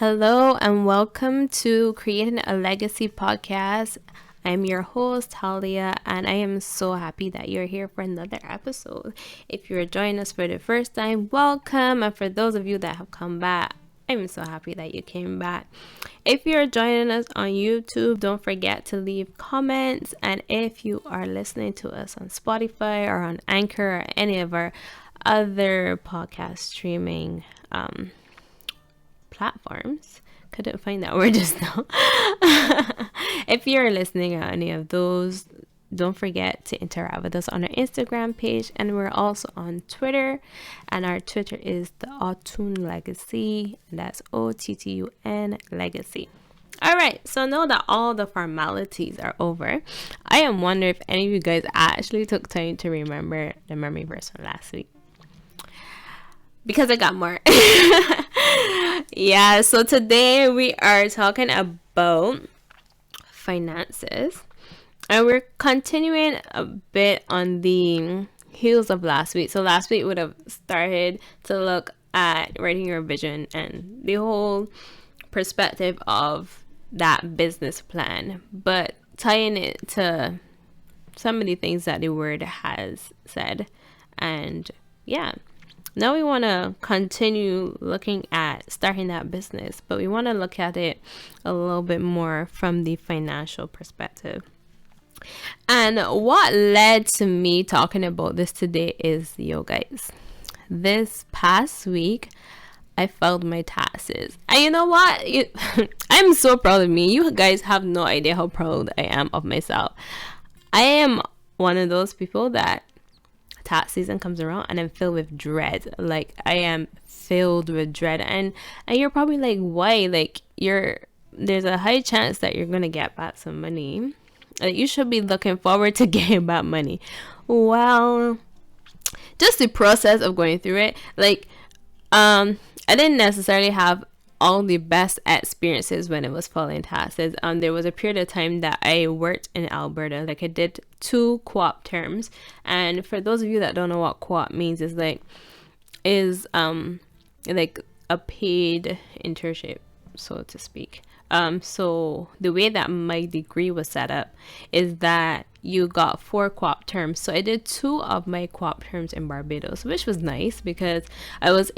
Hello and welcome to Creating a Legacy podcast. I'm your host, Talia, and I am so happy that you're here for another episode. If you're joining us for the first time, welcome. And for those of you that have come back, I'm so happy that you came back. If you're joining us on YouTube, don't forget to leave comments. And if you are listening to us on Spotify or on Anchor or any of our other podcast streaming platforms, couldn't find that word just now. If you're listening on any of those, don't forget to interact with us on our Instagram page, and we're also on Twitter, and our Twitter is the Ottun Legacy, and that's OTTUN Legacy. All right, so now that all the formalities are over, I am wondering if any of you guys actually took time to remember the memory verse from last week, because I got more. Yeah, so today we are talking about finances, and we're continuing a bit on the heels of last week. So last week would have started to look at writing your vision and the whole perspective of that business plan, but tying it to some of the things that the word has said. And yeah, now we want to continue looking at starting that business, but we want to look at it a little bit more from the financial perspective. And what led to me talking about this today is, guys, this past week, I filed my taxes. And you know what? I'm so proud of me. You guys have no idea how proud I am of myself. I am one of those people that tax season comes around and I'm filled with dread. Like, I am filled with dread, and you're probably like, why? Like, there's a high chance that you're gonna get back some money. Like, you should be looking forward to getting back money. Well, just the process of going through it, like, I didn't necessarily have all the best experiences when it was filing taxes. There was a period of time that I worked in Alberta. Like, I did 2 co-op terms, and for those of you that don't know what co-op means, is like a paid internship, so to speak. So the way that my degree was set up is that you got 4 co-op terms. So I did 2 of my co-op terms in Barbados, which was nice because I was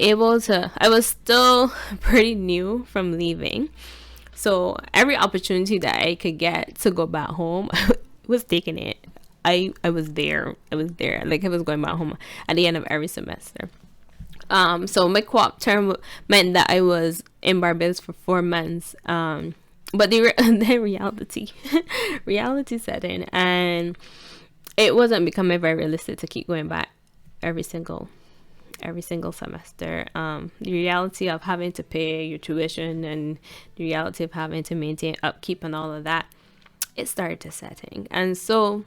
still pretty new from leaving. So every opportunity that I could get to go back home, I was taking it. I was there. Like, I was going back home at the end of every semester. So my co-op term meant that I was in Barbados for 4 months. But the reality set in, and it wasn't becoming very realistic to keep going back every single semester. The reality of having to pay your tuition and the reality of having to maintain upkeep and all of that, it started to set in. And so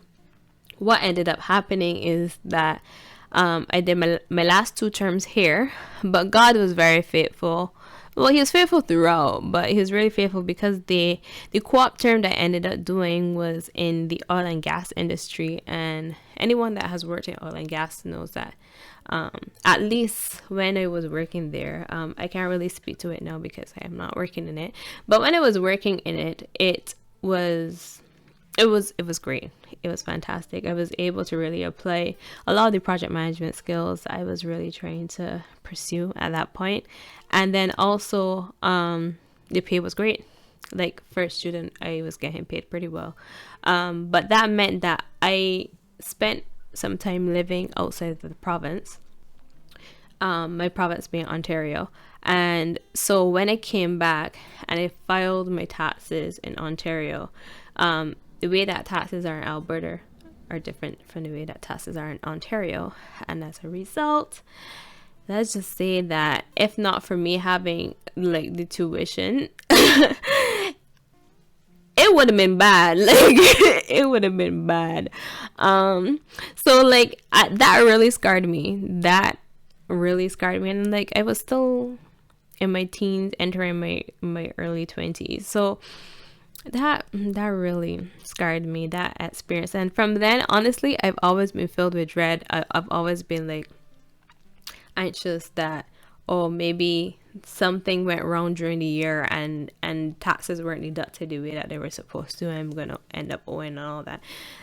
what ended up happening is that I did my last 2 terms here, but God was very faithful. Well, he was faithful throughout, but he was really faithful because the co-op term that I ended up doing was in the oil and gas industry. And anyone that has worked in oil and gas knows that, at least when I was working there, I can't really speak to it now because I am not working in it. But when I was working in it, it was great. It was fantastic. I was able to really apply a lot of the project management skills I was really trying to pursue at that point. And then also, the pay was great. Like, for a student, I was getting paid pretty well. But that meant that I spent some time living outside of the province. My province being Ontario. And so when I came back and I filed my taxes in Ontario, the way that taxes are in Alberta are different from the way that taxes are in Ontario. And as a result, let's just say that if not for me having, like, the tuition, it would have been bad. Like, it would have been bad. So, like, that really scarred me. And, like, I was still in my teens, entering my early 20s. So that really scarred me, that experience. And from then, honestly, I've always been filled with dread. I've always been, like, anxious that, oh, maybe something went wrong during the year and taxes weren't deducted the way that they were supposed to, I'm gonna end up owing and all that.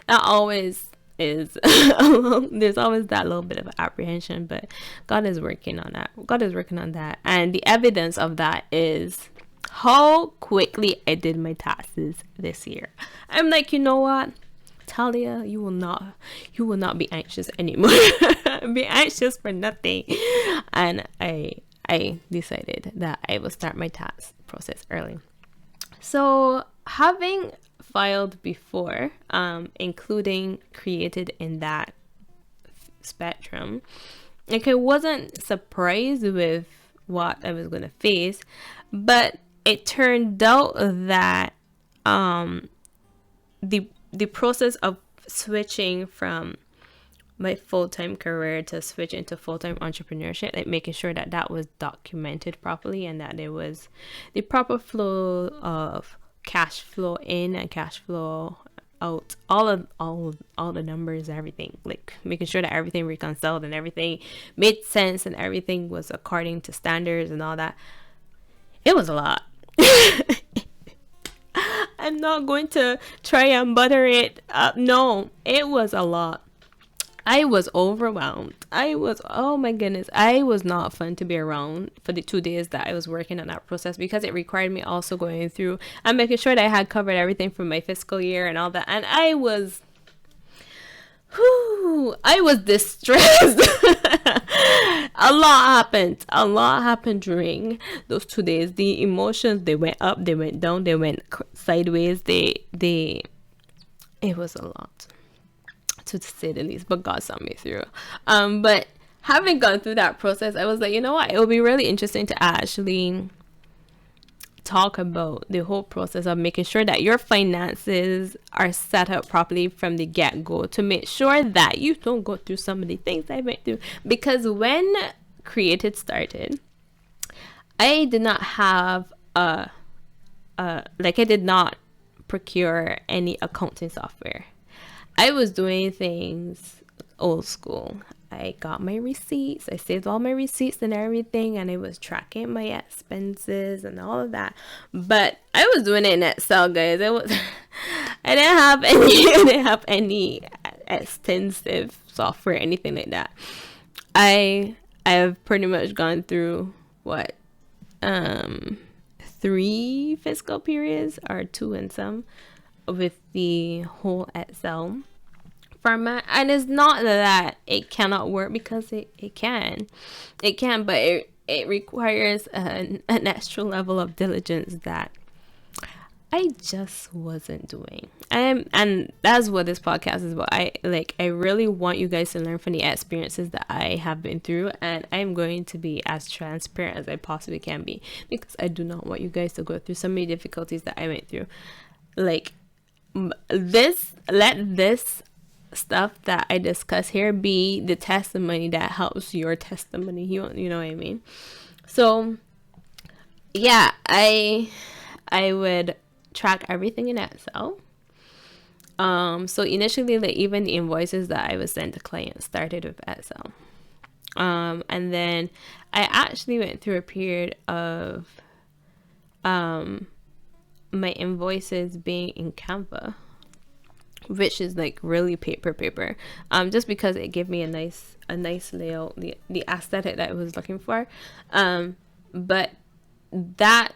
That always is there's always that little bit of apprehension, but God is working on that. God is working on that. And the evidence of that is how quickly I did my taxes this year. I'm like, you know what, Talia, you will not be anxious anymore. Be anxious for nothing. And I decided that I will start my tax process early. So having filed before, including created in that spectrum, like, I wasn't surprised with what I was going to face, but it turned out that the process of switching from my full-time career to switch into full-time entrepreneurship, like making sure that that was documented properly and that there was the proper flow of cash flow in and cash flow out, all the numbers, everything, like making sure that everything reconciled and everything made sense and everything was according to standards and all that. It was a lot. I'm not going to try and butter it up. No, it was a lot. I was overwhelmed. Oh my goodness, I was not fun to be around for the 2 days that I was working on that process, because it required me also going through and making sure that I had covered everything from my fiscal year and all that. And I was distressed. A lot happened during those 2 days. The emotions, they went up, they went down, they went sideways. It was a lot, to say the least, but God saw me through. But having gone through that process, I was like, you know what, it would be really interesting to actually talk about the whole process of making sure that your finances are set up properly from the get-go, to make sure that you don't go through some of the things I went through. Because when Created started, I did not have I did not procure any accounting software. I was doing things old school. I got my receipts. I saved all my receipts and everything, and I was tracking my expenses and all of that. But I was doing it in Excel, guys. I didn't have any extensive software, anything like that. I've pretty much gone through 3 fiscal periods, or 2 and some, with the whole Excel format. And it's not that it cannot work, because it can, but it requires an extra level of diligence that I just wasn't doing. And that's what this podcast is about. I really want you guys to learn from the experiences that I have been through, and I'm going to be as transparent as I possibly can be, because I do not want you guys to go through so many difficulties that I went through. Like, let this stuff that I discuss here be the testimony that helps your testimony. You know what I mean? So yeah, I would track everything in Excel. So initially, like, even the invoices that I was sent to clients started with Excel. And then I actually went through a period of my invoices being in Canva, which is like really paper, just because it gave me a nice layout, the aesthetic that I was looking for. But that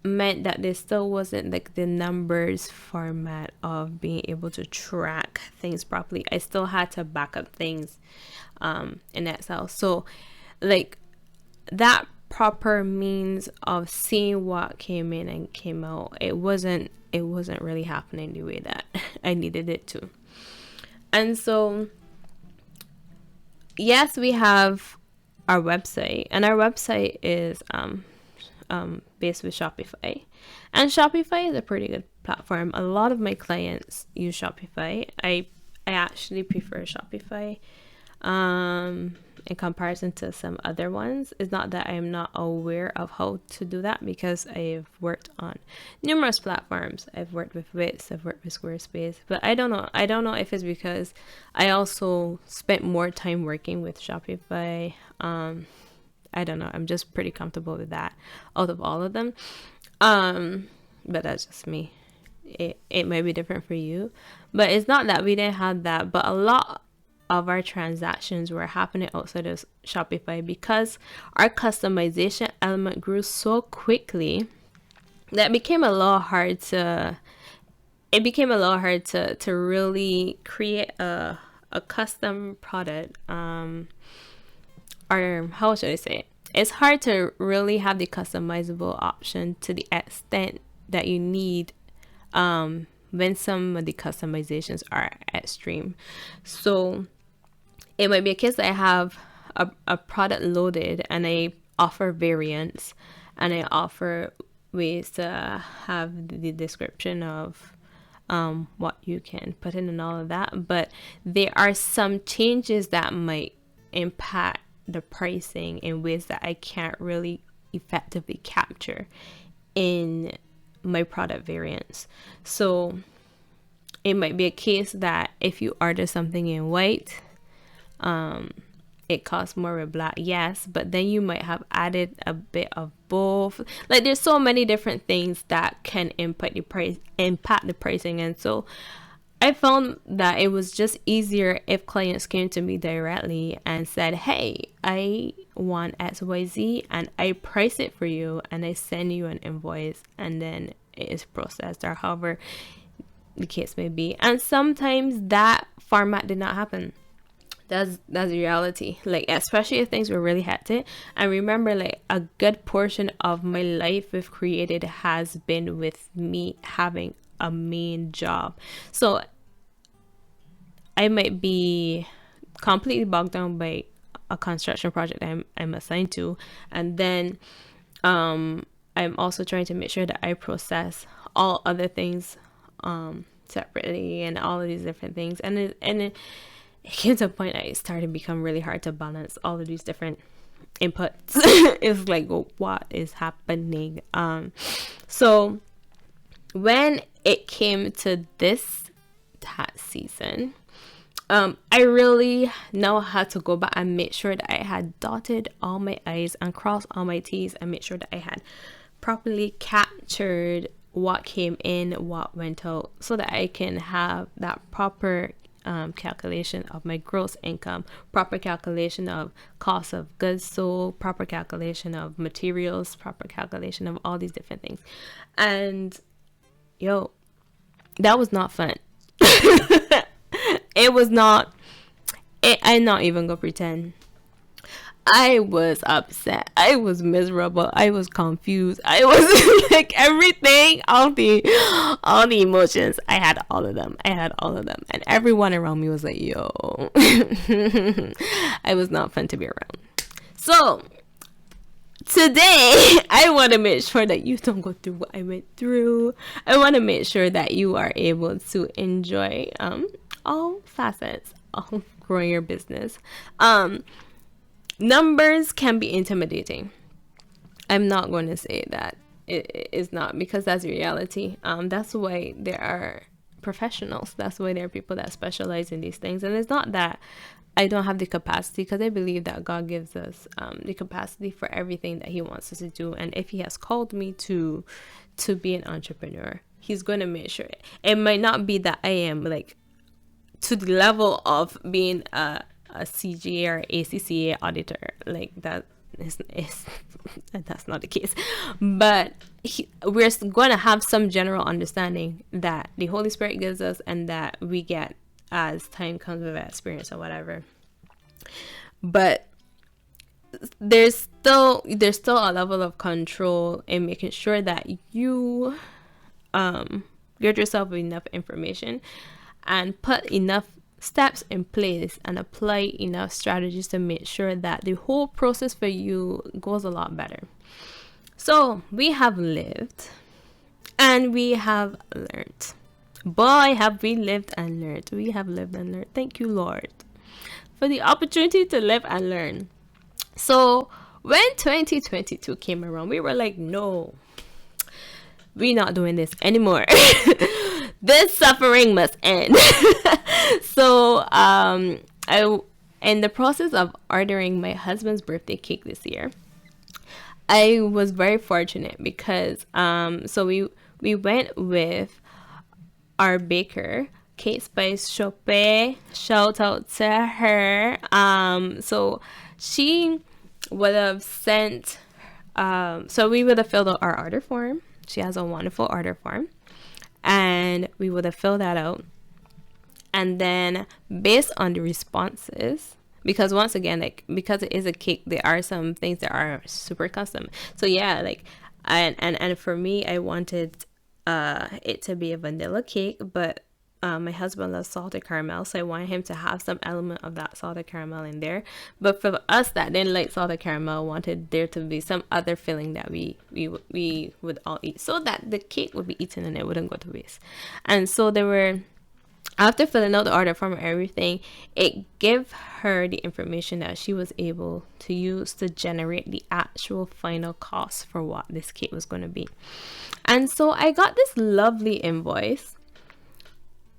meant that there still wasn't like the numbers format of being able to track things properly. I still had to back up things in Excel. So like that proper means of seeing what came in and came out, it wasn't really happening the way that I needed it to. And so yes, we have our website, and our website is based with Shopify, and Shopify is a pretty good platform. A lot of my clients use Shopify. I actually prefer Shopify in comparison to some other ones. It's not that I'm not aware of how to do that, because I've worked on numerous platforms. I've worked with Wix, I've worked with Squarespace, but I don't know if it's because I also spent more time working with Shopify. I don't know. I'm just pretty comfortable with that out of all of them. But that's just me. It might be different for you, but it's not that we didn't have that, but a lot of our transactions were happening outside of Shopify because our customization element grew so quickly that it became a little hard to really create a custom product, or how should I say it? It's hard to really have the customizable option to the extent that you need when some of the customizations are extreme. So it might be a case that I have a product loaded and I offer variants and I offer ways to have the description of what you can put in and all of that. But there are some changes that might impact the pricing in ways that I can't really effectively capture in my product variants. So it might be a case that if you order something in white, it costs more with black, yes, but then you might have added a bit of both. Like, there's so many different things that can impact the pricing. And so I found that it was just easier if clients came to me directly and said, hey, I want XYZ and I price it for you and I send you an invoice and then it is processed, or however the case may be. And sometimes that format did not happen. That's the reality. Like, especially if things were really hectic. And remember, like, a good portion of my life with Created has been with me having a main job. So I might be completely bogged down by a construction project I'm assigned to, and then I'm also trying to make sure that I process all other things separately and all of these different things, and it came to a point that it started to become really hard to balance all of these different inputs. It's like, well, what is happening? So when it came to this tax season, I really now had to go back and make sure that I had dotted all my I's and crossed all my T's and make sure that I had properly captured what came in, what went out, so that I can have that proper calculation of my gross income, proper calculation of cost of goods sold, proper calculation of materials, proper calculation of all these different things. And that was not fun. It was not. I'm not even gonna pretend. I was upset. I was miserable. I was confused. I was like everything, all the emotions. I had all of them. And everyone around me was like, yo. I was not fun to be around. So today, I want to make sure that you don't go through what I went through. I want to make sure that you are able to enjoy all facets of growing your business. Numbers can be intimidating. I'm not going to say that it is not, because that's reality. That's why there are professionals. That's why there are people that specialize in these things. And it's not that I don't have the capacity, because I believe that God gives us the capacity for everything that he wants us to do. And if he has called me to be an entrepreneur, he's going to make sure. It might not be that I am like to the level of being a CGA or ACCA auditor, like that is that's not the case, but we're going to have some general understanding that the Holy Spirit gives us and that we get as time comes with experience or whatever. But there's still a level of control in making sure that you get yourself with enough information and put enough steps in place and apply enough strategies to make sure that the whole process for you goes a lot better. So we have lived and we have learned. Boy, have we lived and learned. We have lived and learned. Thank you, Lord, for the opportunity to live and learn. So when 2022 came around, we were like, no, we're not doing this anymore. This suffering must end. So I, in the process of ordering my husband's birthday cake this year, I was very fortunate because so we went with our baker, Kate by Sope. Shout out to her. So she would have sent so we would have filled out our order form. She has a wonderful order form, and we would have filled that out. And then based on the responses, because once again, like, because it is a cake, there are some things that are super custom. So yeah, like, and for me, I wanted it to be a vanilla cake, but my husband loves salted caramel, so I wanted him to have some element of that salted caramel in there. But for us that didn't like salted caramel, wanted there to be some other filling that we would all eat, so that the cake would be eaten and it wouldn't go to waste. And so there were, after filling out the order form and everything, it gave her the information that she was able to use to generate the actual final cost for what this cake was going to be. And so I got this lovely invoice,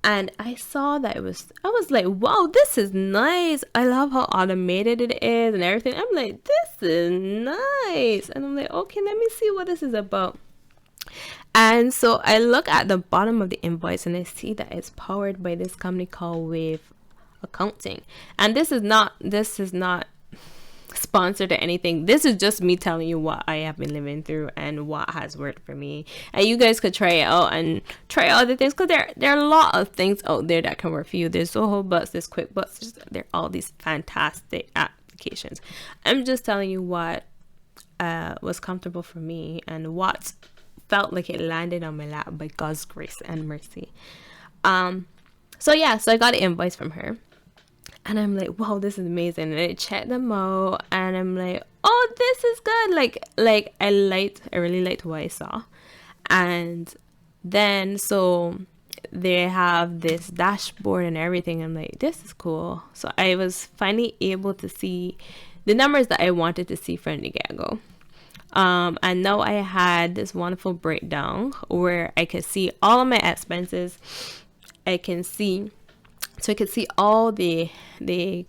and I saw that I was like, wow, this is nice. I love how automated it is and everything. I'm like, this is nice. And I'm like, okay, let me see what this is about. And so I look at the bottom of the invoice and I see that it's powered by this company called Wave Accounting. And this is not sponsored or anything. This is just me telling you what I have been living through and what has worked for me. And you guys could try it out and try other things, because there are a lot of things out there that can work for you. There's Zoho Bucks, there's QuickBooks, there are all these fantastic applications. I'm just telling you what was comfortable for me and what felt like it landed on my lap by God's grace and mercy. So I got an invoice from her, and I'm like, wow, this is amazing. And I checked them out, and I'm like, oh, this is good. Like I really liked what I saw. And then so they have this dashboard and everything. I'm like, this is cool. So I was finally able to see the numbers that I wanted to see from the get-go. And now I had this wonderful breakdown where I could see all of my expenses. I could see all the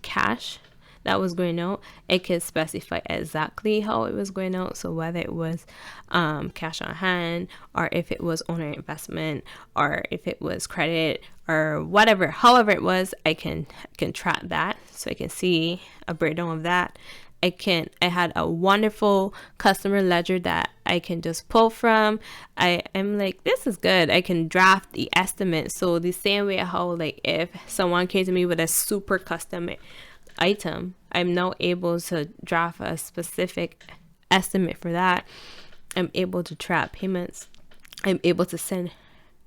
cash that was going out. I could specify exactly how it was going out. So whether it was cash on hand, or if it was owner investment, or if it was credit, or whatever, however it was, I can track that. So I can see a breakdown of that. I had a wonderful customer ledger that I can just pull from. I am like, this is good. I can draft the estimate. So the same way how, like, if someone came to me with a super custom item, I'm now able to draft a specific estimate for that. I'm able to track payments. I'm able to send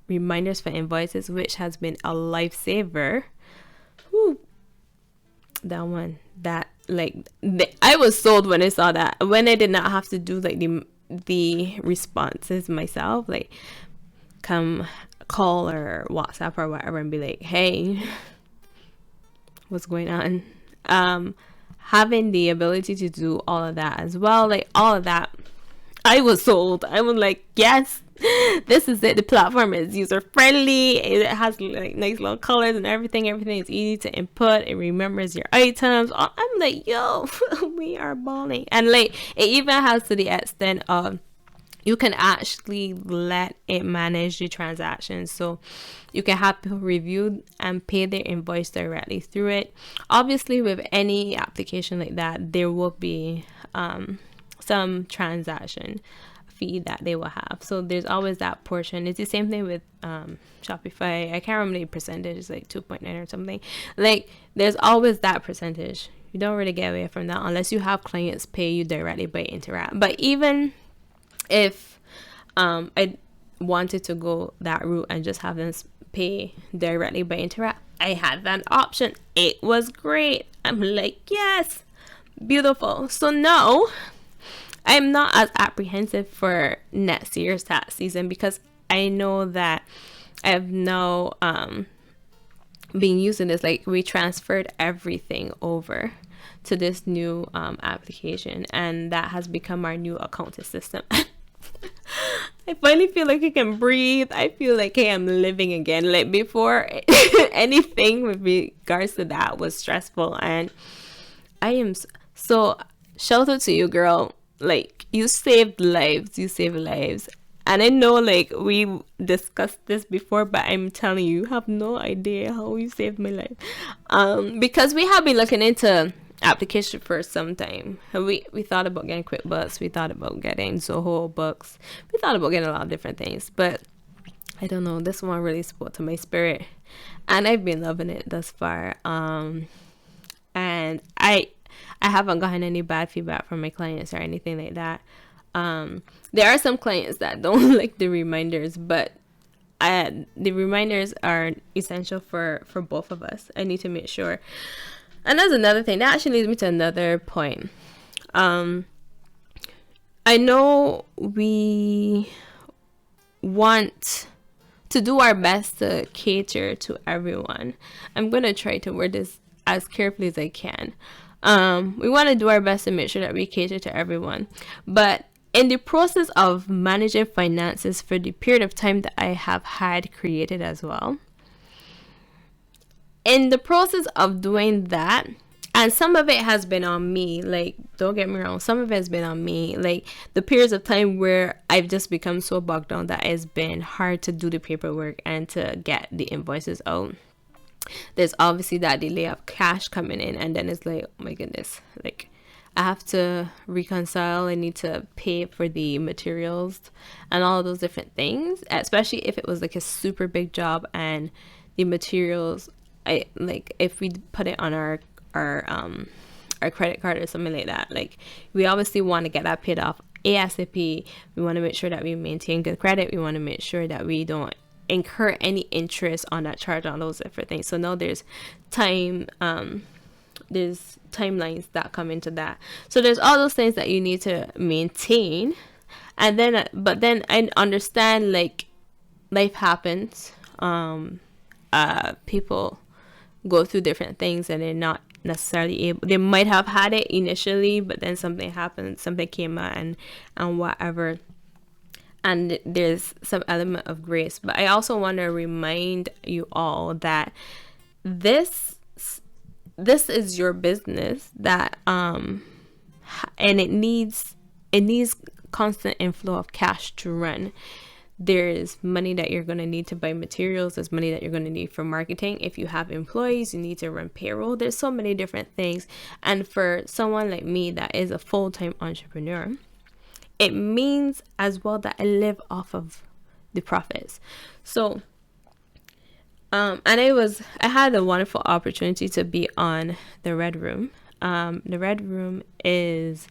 reminders for invoices, which has been a lifesaver. Whew. I was sold when I saw that, when I did not have to do like the responses myself, like come call or WhatsApp or whatever and be like, hey, what's going on? Having the ability to do all of that as well, like all of that, I was sold. I was like, yes, this is it. The platform is user friendly. It has like nice little colors and everything. Everything is easy to input. It remembers your items. I'm like, yo, we are balling. And like, it even has to the extent of you can actually let it manage the transactions. So you can have people review and pay their invoice directly through it. Obviously, with any application like that, there will be some transaction fee that they will have. So there's always that portion. It's the same thing with Shopify. I can't remember the percentage. It's like 2.9 or something. Like, there's always that percentage. You don't really get away from that unless you have clients pay you directly by Interact. But even if I wanted to go that route and just have them pay directly by Interact, I had that option. It was great. I'm like, yes, beautiful. So now I'm not as apprehensive for next year's tax season, because I know that I have now been using this. Like, we transferred everything over to this new application, and that has become our new accounting system. I finally feel like I can breathe. I feel like, hey, I'm living again. Like, before, anything with regards to that was stressful, and I am so shout out to you, girl. like, you saved lives. And I know, like, we discussed this before, but I'm telling you, you have no idea how you saved my life. Because we have been looking into application for some time. We thought about getting QuickBooks, we thought about getting Zoho Books, we thought about getting a lot of different things, but I don't know, this one really spoke to my spirit, and I've been loving it thus far. And I haven't gotten any bad feedback from my clients or anything like that. There are some clients that don't like the reminders, but the reminders are essential for both of us. I need to make sure. And that's another thing. That actually leads me to another point. I know we want to do our best to cater to everyone. I'm going to try to word this as carefully as I can. We want to do our best to make sure that we cater to everyone. But in the process of managing finances for the period of time that I have had created as well, in the process of doing that, and some of it has been on me, like, don't get me wrong, some of it has been on me, like the periods of time where I've just become so bogged down that it's been hard to do the paperwork and to get the invoices out. There's obviously that delay of cash coming in, and then it's like, oh my goodness, like, I have to reconcile. I need to pay for the materials and all of those different things, especially if it was like a super big job and the materials, I like, if we put it on our credit card or something like that, like, we obviously want to get that paid off ASAP. We want to make sure that we maintain good credit. We want to make sure that we don't incur any interest on that charge, on those different things. So now there's timelines that come into that. So there's all those things that you need to maintain. And then but then I understand, like, life happens. People go through different things and they're not necessarily able, they might have had it initially, but then something happened, something came out, and whatever, and there's some element of grace. But I also want to remind you all that this is your business, that and it needs constant inflow of cash to run. There's money that you're going to need to buy materials. There's money that you're going to need for marketing. If you have employees, you need to run payroll. There's so many different things. And for someone like me that is a full-time entrepreneur, it means as well that I live off of the profits. So, and I had a wonderful opportunity to be on the Red Room. The Red Room is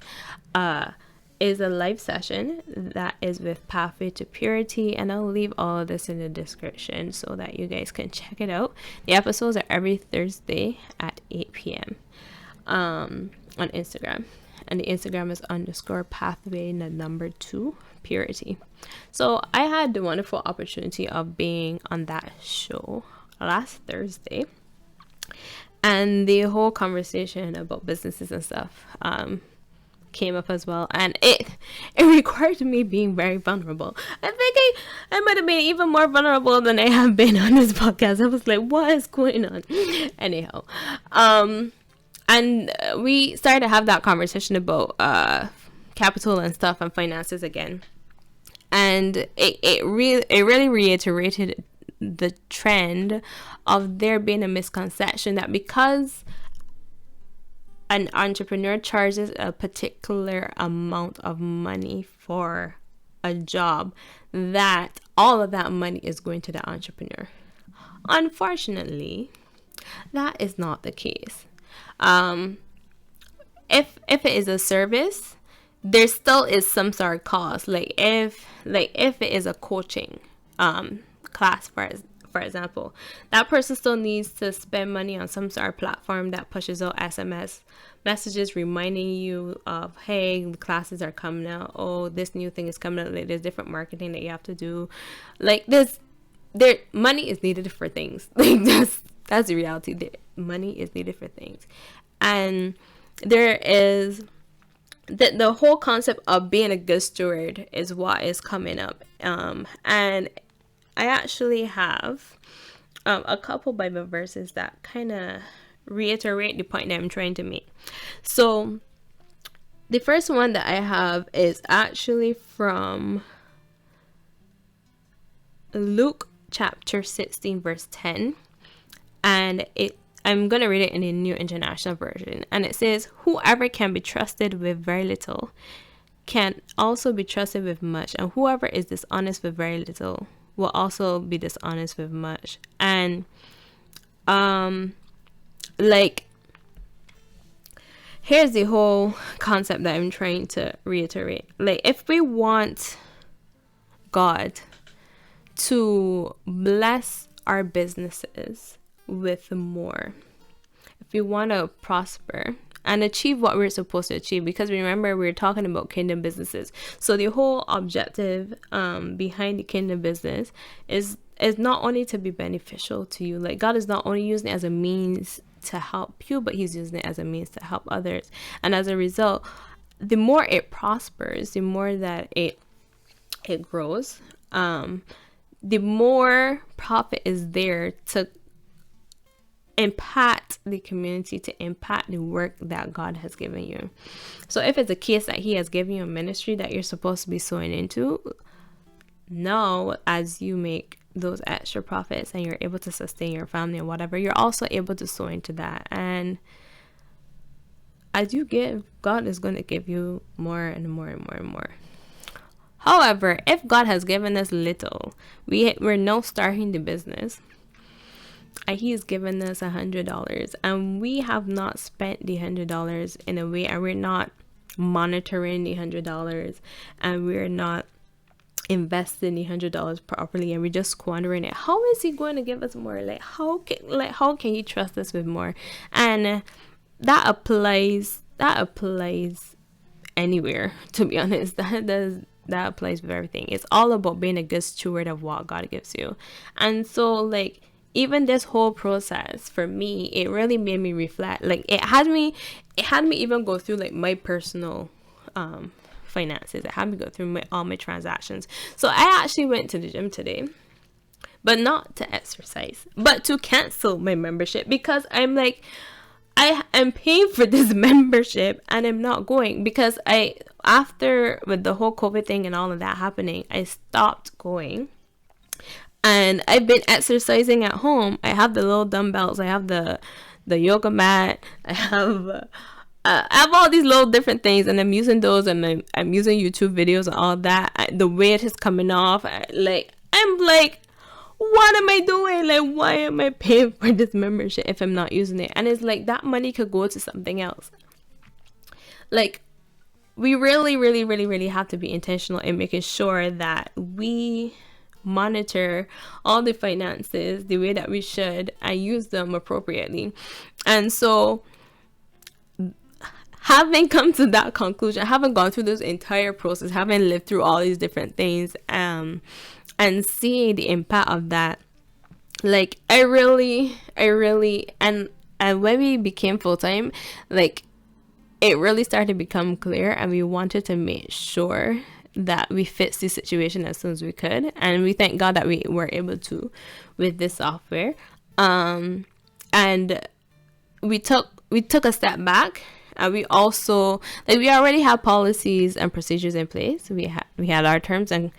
a live session that is with Pathway to Purity, and I'll leave all of this in the description so that you guys can check it out. The episodes are every Thursday at 8 p.m. On Instagram, and the Instagram is _pathway2 purity. So I had the wonderful opportunity of being on that show last Thursday, and the whole conversation about businesses and stuff came up as well, and it required me being very vulnerable. I think I might have been even more vulnerable than I have been on this podcast. I was like, what is going on? Anyhow, and we started to have that conversation about capital and stuff and finances again, and it really reiterated the trend of there being a misconception that because an entrepreneur charges a particular amount of money for a job, that all of that money is going to the entrepreneur. Unfortunately, that is not the case. If it is a service, there still is some sort of cost. Like if it is a coaching class, for example, that person still needs to spend money on some sort of platform that pushes out SMS messages reminding you of, hey, the classes are coming out. Oh, this new thing is coming out. Like, there's different marketing that you have to do. Like money is needed for things. Like that's the reality. Money is needed for things, and there is the whole concept of being a good steward is what is coming up. And I actually have a couple Bible verses that kind of reiterate the point that I'm trying to make. So The first one that I have is actually from Luke chapter 16 verse 10, and I'm going to read it in the New International Version, and it says, whoever can be trusted with very little can also be trusted with much, and whoever is dishonest with very little will also be dishonest with much. And like, here's the whole concept that I'm trying to reiterate. Like, if we want God to bless our businesses with more, if we want to prosper and achieve what we're supposed to achieve, because remember, we're talking about kingdom businesses, so the whole objective behind the kingdom business is not only to be beneficial to you. Like, God is not only using it as a means to help you, but he's using it as a means to help others. And as a result, the more it prospers, the more that it grows, the more profit is there to impact the community, to impact the work that God has given you. So if it's a case that he has given you a ministry that you're supposed to be sowing into, now as you make those extra profits and you're able to sustain your family and whatever, you're also able to sow into that. And as you give, God is going to give you more and more and more and more. However, if God has given us little, we're now starting the business, and he has given us $100, and we have not spent the $100 in a way, and we're not monitoring the $100, and we're not investing the $100 properly, and we're just squandering it. How is he going to give us more? How can he trust us with more? And that applies anywhere, to be honest. That applies with everything. It's all about being a good steward of what God gives you. And so, like, even this whole process for me, it really made me reflect. Like, it had me even go through like my personal finances. It had me go through all my transactions. So I actually went to the gym today, but not to exercise, but to cancel my membership, because I'm like, I am paying for this membership and I'm not going, because after with the whole COVID thing and all of that happening, I stopped going. And I've been exercising at home. I have the little dumbbells, I have the yoga mat, I have all these little different things, and I'm using those, and I'm using YouTube videos and all that. The weight is coming off. I'm like, what am I doing? Like, why am I paying for this membership if I'm not using it? And it's like, that money could go to something else. Like, we really, really, really, really have to be intentional in making sure that we monitor all the finances the way that we should and use them appropriately. And so, having come to that conclusion, having gone through this entire process, having lived through all these different things, and seeing the impact of that, like, I really, and when we became full-time, like, it really started to become clear, and we wanted to make sure that we fixed the situation as soon as we could. And we thank God that we were able to with this software. And we took a step back. And we also, like, we already have policies and procedures in place. We had our terms and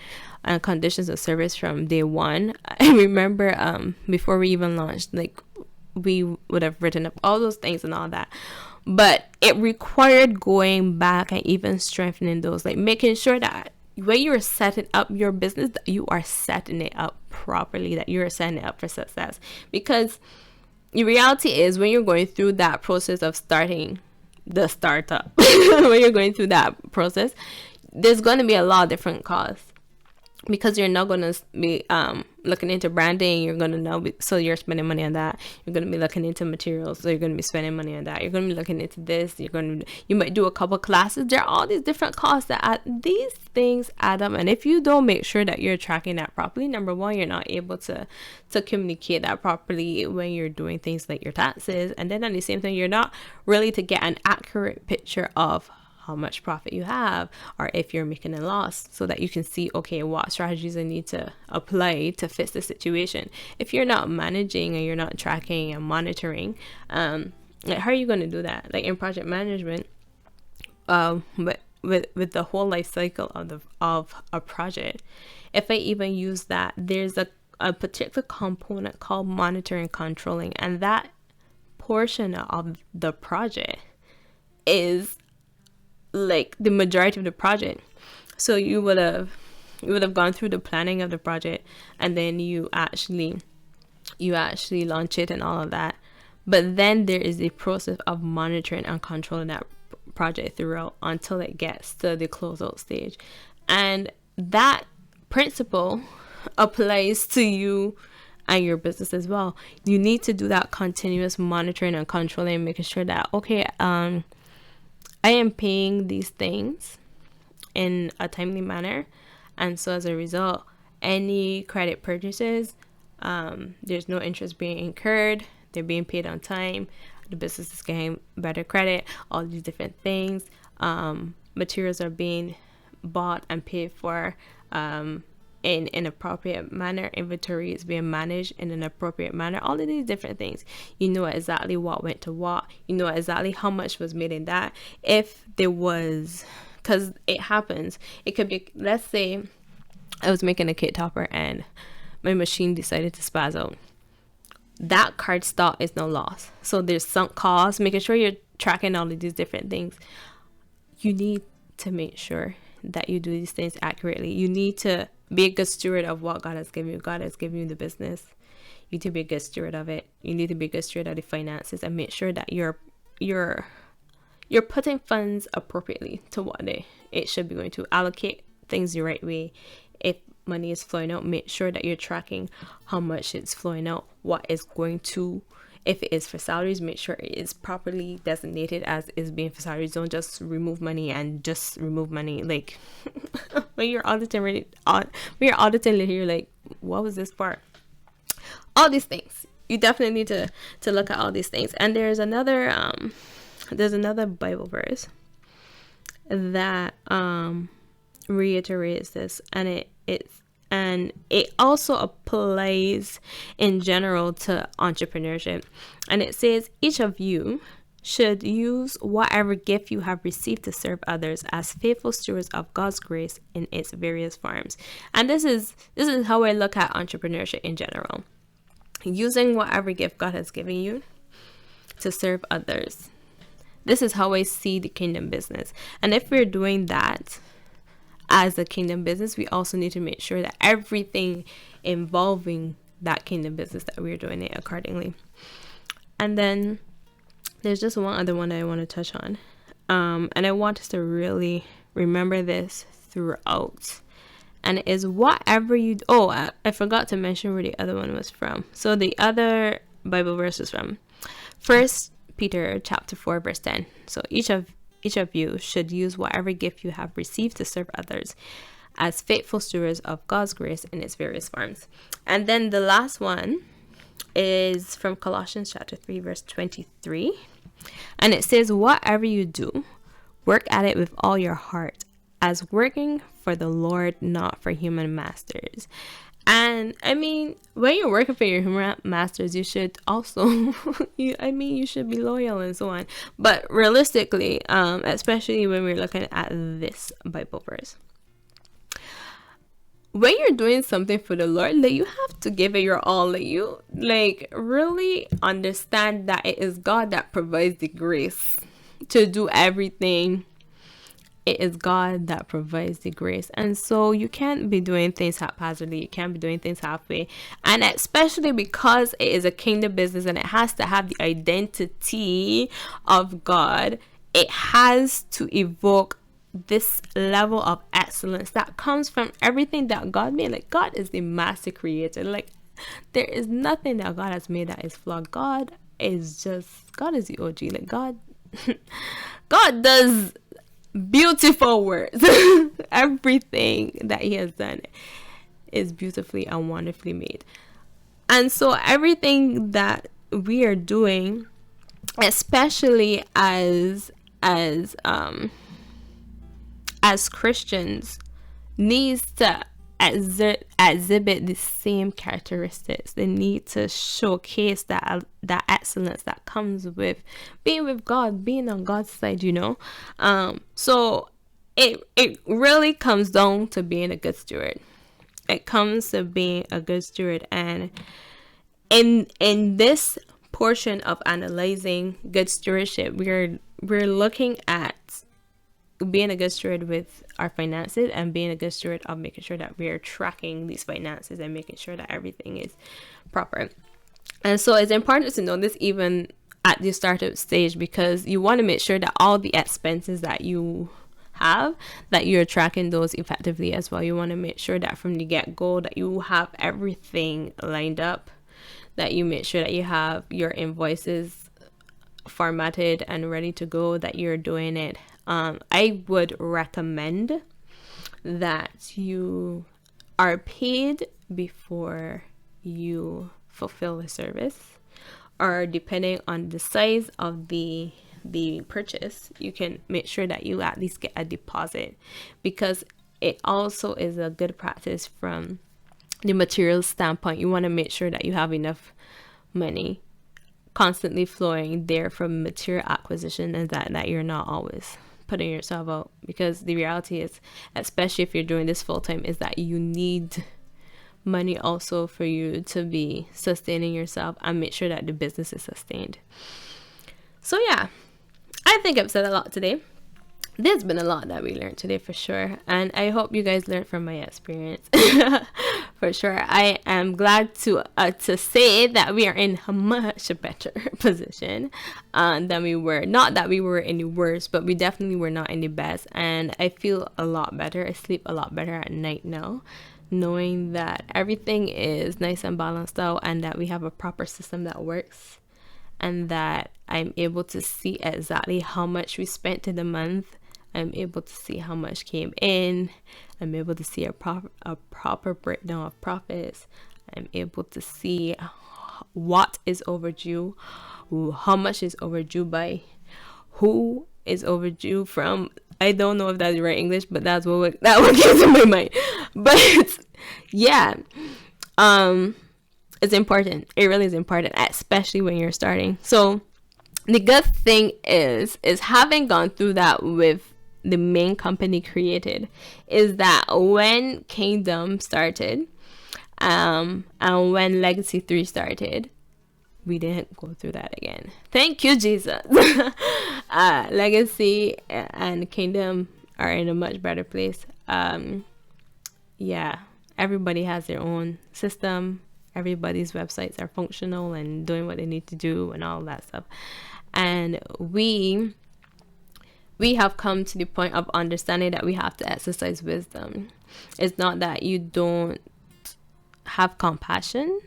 conditions of service from day one. I remember before we even launched, like, we would have written up all those things and all that. But it required going back and even strengthening those, like making sure that when you're setting up your business, that you are setting it up properly, that you're setting it up for success. Because the reality is, when you're going through that process of starting the startup, when you're going through that process, there's going to be a lot of different costs. Because you're not going to be looking into branding, you're going to know, so you're spending money on that. You're going to be looking into materials, so you're going to be spending money on that. You're going to be looking into this. You might do a couple classes. There are all these different costs these things add up. And if you don't make sure that you're tracking that properly, number one, you're not able to communicate that properly when you're doing things like your taxes. And then at the same time, you're not really to get an accurate picture of how much profit you have, or if you're making a loss, so that you can see, okay, what strategies I need to apply to fix the situation. If you're not managing and you're not tracking and monitoring, like, how are you going to do that? Like, in project management, with the whole life cycle of a project. If I even use that, there's a particular component called monitoring and controlling, and that portion of the project is like the majority of the project. So you would have gone through the planning of the project, and then you actually launch it and all of that. But then there is a process of monitoring and controlling that project throughout until it gets to the closeout stage. And that principle applies to you and your business as well. You need to do that continuous monitoring and controlling, making sure that, okay, I am paying these things in a timely manner. And so as a result, any credit purchases, there's no interest being incurred. They're being paid on time. The business is getting better credit. All these different things. Materials are being bought and paid for in an appropriate manner. Inventory is being managed in an appropriate manner. All of these different things. You know exactly what went to what. You know exactly how much was made in that. If there was, because it happens. It could be, let's say I was making a cake topper and my machine decided to spaz out. That card stock is no loss. So there's sunk costs, making sure you're tracking all of these different things. You need to make sure that you do these things accurately. You need to be a good steward of what God has given you. God has given you the business. You need to be a good steward of it. You need to be a good steward of the finances and make sure that you're putting funds appropriately to what it should be going to. Allocate things the right way. If money is flowing out, make sure that you're tracking how much it's flowing out, what is going to, if it is for salaries, make sure it is properly designated as is being for salaries. Don't just remove money and just remove money. Like when you're auditing, you're like, what was this part? All these things. You definitely need to look at all these things. And there's another Bible verse that reiterates this, and it also applies in general to entrepreneurship. And it says, each of you should use whatever gift you have received to serve others as faithful stewards of God's grace in its various forms. And this is how I look at entrepreneurship in general. Using whatever gift God has given you to serve others. This is how I see the kingdom business. And if we're doing that as a kingdom business, we also need to make sure that everything involving that kingdom business, that we're doing it accordingly. And then there's just one other one that I want to touch on. And I want us to really remember this throughout. And it is whatever you do. Oh, I forgot to mention where the other one was from. So the other Bible verse is from 1 Peter chapter 4 verse 10. So each of you should use whatever gift you have received to serve others as faithful stewards of God's grace in its various forms. And then the last one is from Colossians chapter 3 verse 23. And it says, whatever you do, work at it with all your heart, as working for the Lord, not for human masters. And I mean, when you're working for your human masters, you should also, you should be loyal and so on. But realistically, especially when we're looking at this Bible verse, when you're doing something for the Lord, like, you have to give it your all. Like, you really understand that it is God that provides the grace to do everything. It is God that provides the grace. And so you can't be doing things haphazardly. You can't be doing things halfway. And especially because it is a kingdom business and it has to have the identity of God, it has to evoke this level of excellence that comes from everything that God made. Like, God is the master creator. Like, there is nothing that God has made that is flawed. God is the OG. Like, God does beautiful works. Everything that he has done is beautifully and wonderfully made. And so everything that we are doing, especially as Christians, needs to exhibit the same characteristics. They need to showcase that excellence that comes with being with God, being on God's side, So it really comes down to being a good steward. It comes to being a good steward. And in this portion of analyzing good stewardship, we're looking at being a good steward with our finances and being a good steward of making sure that we are tracking these finances and making sure that everything is proper. And so it's important to know this even at the startup stage, because you want to make sure that all the expenses that you have, that you're tracking those effectively as well. You want to make sure that from the get-go that you have everything lined up, that you make sure that you have your invoices formatted and ready to go, that you're doing it. I would recommend that you are paid before you fulfill the service, or depending on the size of the purchase, you can make sure that you at least get a deposit, because it also is a good practice from the material standpoint. You want to make sure that you have enough money constantly flowing there from material acquisition, and that you're not always putting yourself out, because the reality is, especially if you're doing this full-time, is that you need money also for you to be sustaining yourself and make sure that the business is sustained. So yeah, I think I've said a lot today. There's been a lot that we learned today for sure, and I hope you guys learned from my experience. For sure, I am glad to say that we are in a much better position than we were. Not that we were any worse, but we definitely were not any best. And I feel a lot better. I sleep a lot better at night now, knowing that everything is nice and balanced out, and that we have a proper system that works, and that I'm able to see exactly how much we spent in the month. I'm able to see how much came in. I'm able to see a proper breakdown of profits. I'm able to see what is overdue, how much is overdue by, who is overdue from. I don't know if that's the right English, but that what came to my mind. But yeah, it's important. It really is important, especially when you're starting. So the good thing is having gone through that with the main company created, is that when Kingdom started, and when Legacy 3 started, we didn't go through that again. Thank you, Jesus. Legacy and Kingdom are in a much better place. Yeah, everybody has their own system. Everybody's websites are functional and doing what they need to do and all that stuff. And we have come to the point of understanding that we have to exercise wisdom. It's not that you don't have compassion,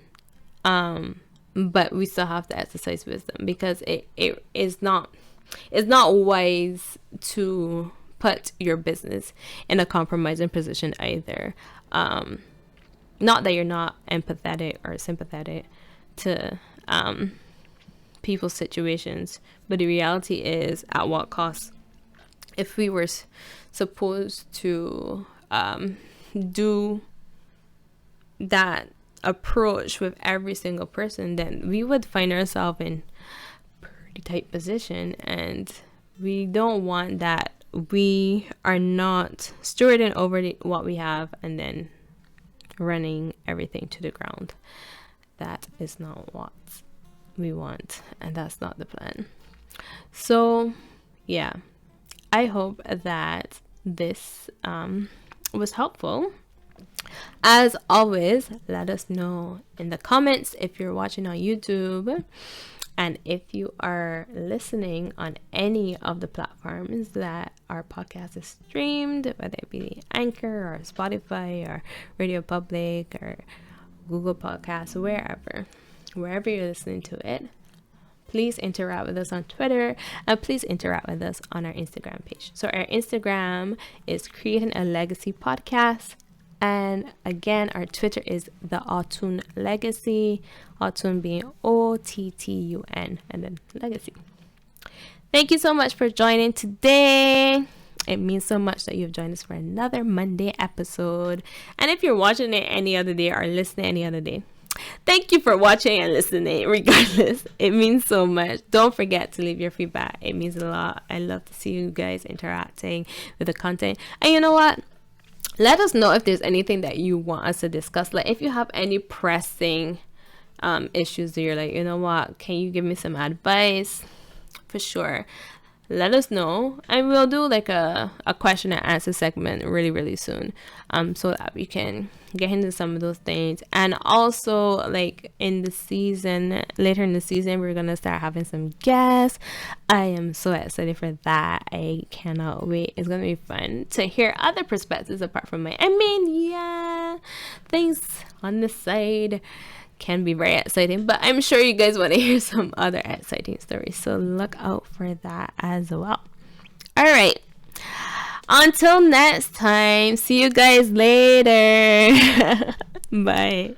but we still have to exercise wisdom, because it is not wise to put your business in a compromising position either. Not that you're not empathetic or sympathetic to people's situations, but the reality is, at what cost? If we were supposed to do that approach with every single person, then we would find ourselves in a pretty tight position, and we don't want that. We are not stewarding over what we have and then running everything to the ground. That is not what we want, and that's not the plan. So yeah, I hope that this was helpful. As always, let us know in the comments if you're watching on YouTube, and if you are listening on any of the platforms that our podcast is streamed, whether it be Anchor or Spotify or Radio Public or Google Podcasts, wherever you're listening to it. Please interact with us on Twitter, and please interact with us on our Instagram page. So our Instagram is Creating a Legacy Podcast. And again, our Twitter is The Ottun Legacy. Ottun being Ottun, and then Legacy. Thank you so much for joining today. It means so much that you've joined us for another Monday episode. And if you're watching it any other day or listening any other day, thank you for watching and listening regardless. It means so much. Don't forget to leave your feedback. It means a lot. I love to see you guys interacting with the content. And you know what? Let us know if there's anything that you want us to discuss. Like if you have any pressing issues that you're like, you know what, can you give me some advice? For sure. Let us know, and we'll do like a question and answer segment really soon, so that we can get into some of those things. And also, like in the season, later in the season, we're gonna start having some guests. I am so excited for that. I cannot wait. It's gonna be fun to hear other perspectives apart from mine. I mean, yeah, things on the side can be very exciting, but I'm sure you guys want to hear some other exciting stories, so look out for that as well. All right, until next time, see you guys later. Bye.